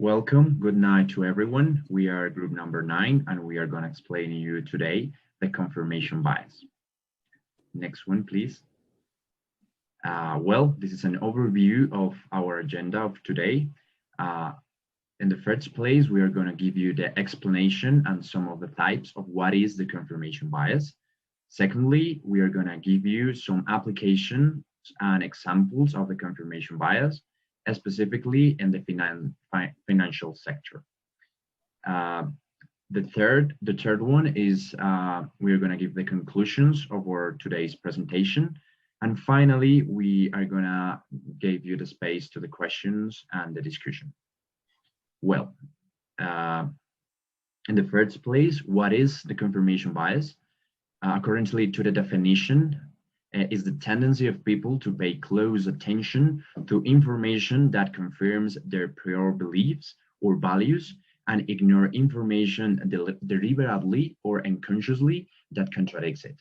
Welcome, good night to everyone. We are group number 9 and we are going to explain to you today the confirmation bias. Next one, please. This is an overview of our agenda of today. In the first place, we are going to give you the explanation and some of the types of what is the confirmation bias. Secondly, we are going to give you some applications and examples of the confirmation bias, specifically in the financial sector. The third one is we are going to give the conclusions of our today's presentation. And finally, we are going to give you the space to the questions and the discussion. Well, in the first place, what is the confirmation bias? Accordingly to the definition, is the tendency of people to pay close attention to information that confirms their prior beliefs or values and ignore information deliberately or unconsciously that contradicts it.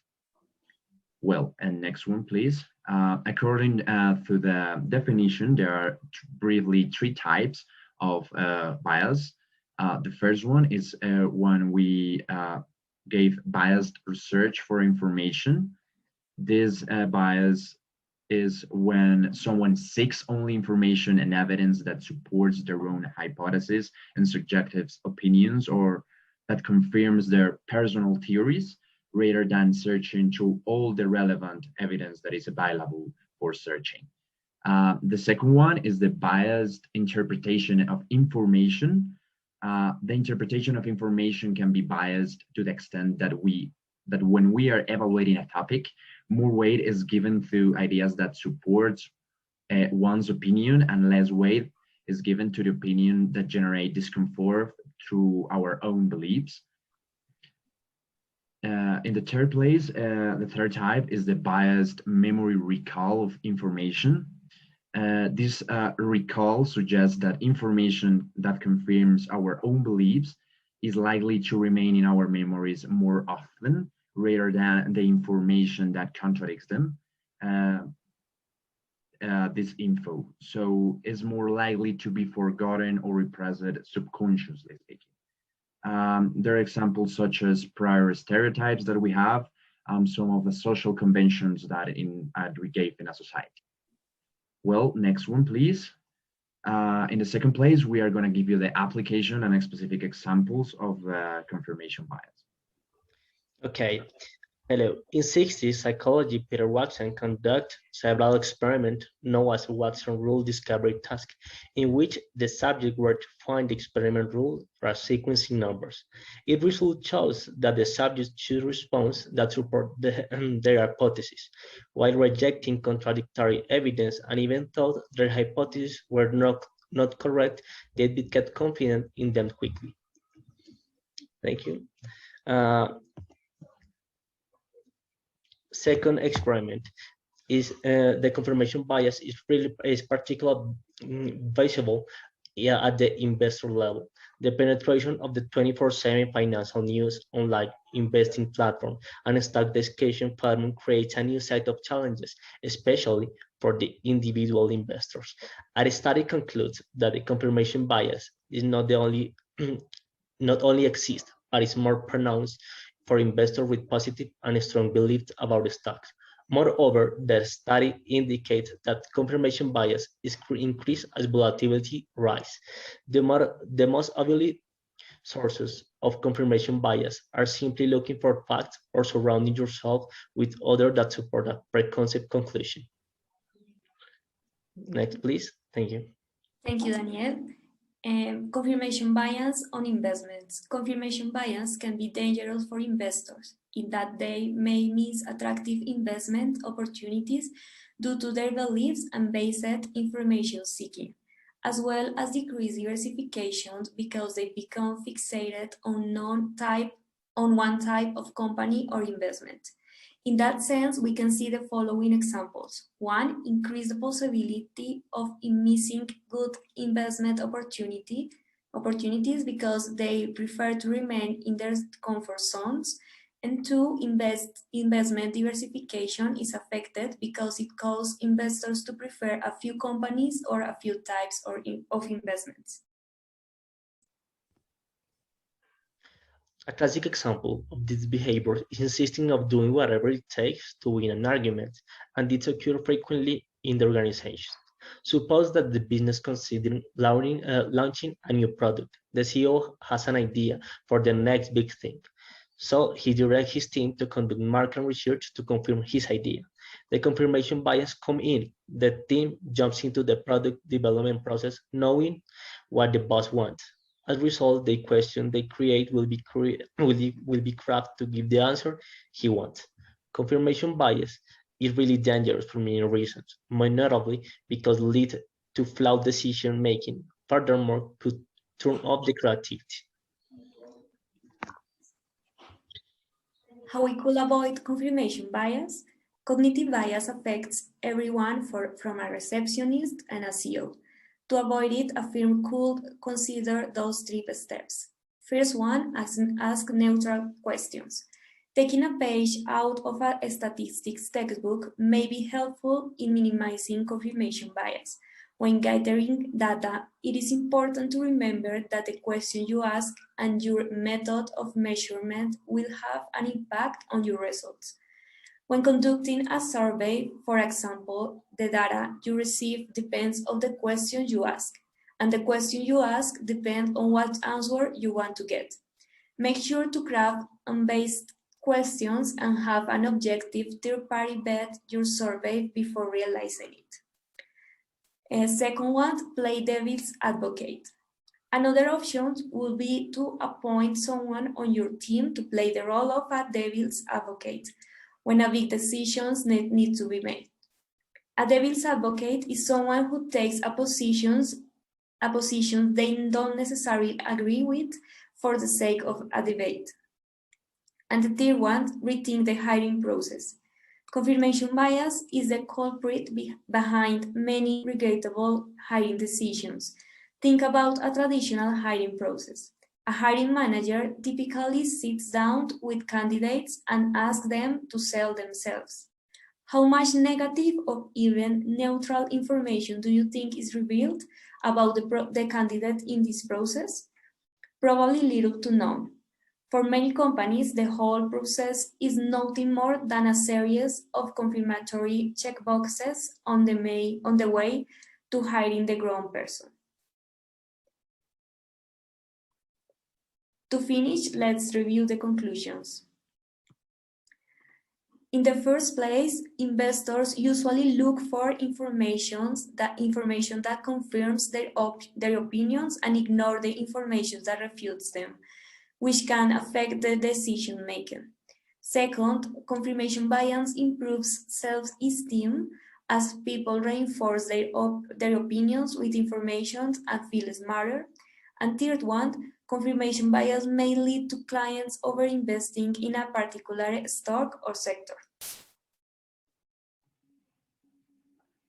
Well, and next one, please. According to the definition, there are briefly 3 types of bias. The first one is when we gave biased research for information. This bias is when someone seeks only information and evidence that supports their own hypothesis and subjective opinions, or that confirms their personal theories, rather than searching through all the relevant evidence that is available for searching. The second one is the biased interpretation of information. The interpretation of information can be biased to the extent that when we are evaluating a topic, more weight is given to ideas that support one's opinion, and less weight is given to the opinion that generate discomfort through our own beliefs. In the third place, the third type is the biased memory recall of information. This recall suggests that information that confirms our own beliefs is likely to remain in our memories more often, rather than the information that contradicts them, this info. So it's more likely to be forgotten or repressed subconsciously speaking. There are examples such as prior stereotypes that we have, some of the social conventions that we gave in a society. Well, next one, please. In the second place, we are going to give you the application and specific examples of confirmation bias. Okay, hello. In 60s psychology, Peter Watson conducted several experiments known as Watson rule discovery task, in which the subject were to find the experiment rule for sequencing numbers. It result shows that the subjects choose responses that support their hypothesis, while rejecting contradictory evidence, and even though their hypotheses were not correct, they did get confident in them quickly. Thank you. Second experiment is the confirmation bias is particularly visible at the investor level. The penetration of the 24/7 financial news, online investing platform, and stock discussion platform creates a new set of challenges, especially for the individual investors. A study concludes that the confirmation bias is not only exists, but is more pronounced for investors with positive and strong beliefs about the stocks. Moreover, the study indicates that confirmation bias is increased as volatility rises. The most obvious sources of confirmation bias are simply looking for facts or surrounding yourself with others that support a preconceived conclusion. Next, please. Thank you. Thank you, Daniel. Confirmation bias on investments. Confirmation bias can be dangerous for investors in that they may miss attractive investment opportunities due to their beliefs and based information seeking, as well as decrease diversification because they become fixated on one type of company or investment. In that sense, we can see the following examples. 1, increase the possibility of missing good investment opportunities because they prefer to remain in their comfort zones. And 2, investment diversification is affected because it causes investors to prefer a few companies or a few types of investments. A classic example of this behavior is insisting of doing whatever it takes to win an argument, and this occurs frequently in the organization. Suppose that the business considering launching a new product. The CEO has an idea for the next big thing. So he directs his team to conduct market research to confirm his idea. The confirmation bias comes in. The team jumps into the product development process knowing what the boss wants. As a result, the question they create will be crafted to give the answer he wants. Confirmation bias is really dangerous for many reasons, most notably because it leads to flawed decision making. Furthermore, could turn off the creativity. How we could avoid confirmation bias? Cognitive bias affects everyone from a receptionist and a CEO. To avoid it, a firm could consider those 3 steps. First one, ask neutral questions. Taking a page out of a statistics textbook may be helpful in minimizing confirmation bias. When gathering data, it is important to remember that the question you ask and your method of measurement will have an impact on your results. When conducting a survey, for example, the data you receive depends on the question you ask, and the question you ask depends on what answer you want to get. Make sure to craft unbiased questions and have an objective third-party vet your survey before realizing it. Second one, play devil's advocate. Another option would be to appoint someone on your team to play the role of a devil's advocate when a big decision needs to be made. A devil's advocate is someone who takes a position they don't necessarily agree with for the sake of a debate. And the third one, rethink the hiring process. Confirmation bias is the culprit behind many regrettable hiring decisions. Think about a traditional hiring process. A hiring manager typically sits down with candidates and asks them to sell themselves. How much negative or even neutral information do you think is revealed about the candidate in this process? Probably little to none. For many companies, the whole process is nothing more than a series of confirmatory checkboxes on the way to hiring the wrong person. To finish, let's review the conclusions. In the first place, investors usually look for information that confirms their opinions and ignore the information that refutes them, which can affect the decision making. Second, confirmation bias improves self-esteem as people reinforce their opinions with information and feel smarter. And third one, confirmation bias may lead to clients over-investing in a particular stock or sector.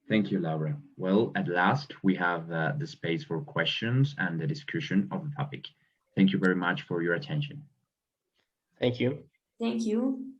Thank you, Laura. Well, at last, we have the space for questions and the discussion of the topic. Thank you very much for your attention. Thank you. Thank you.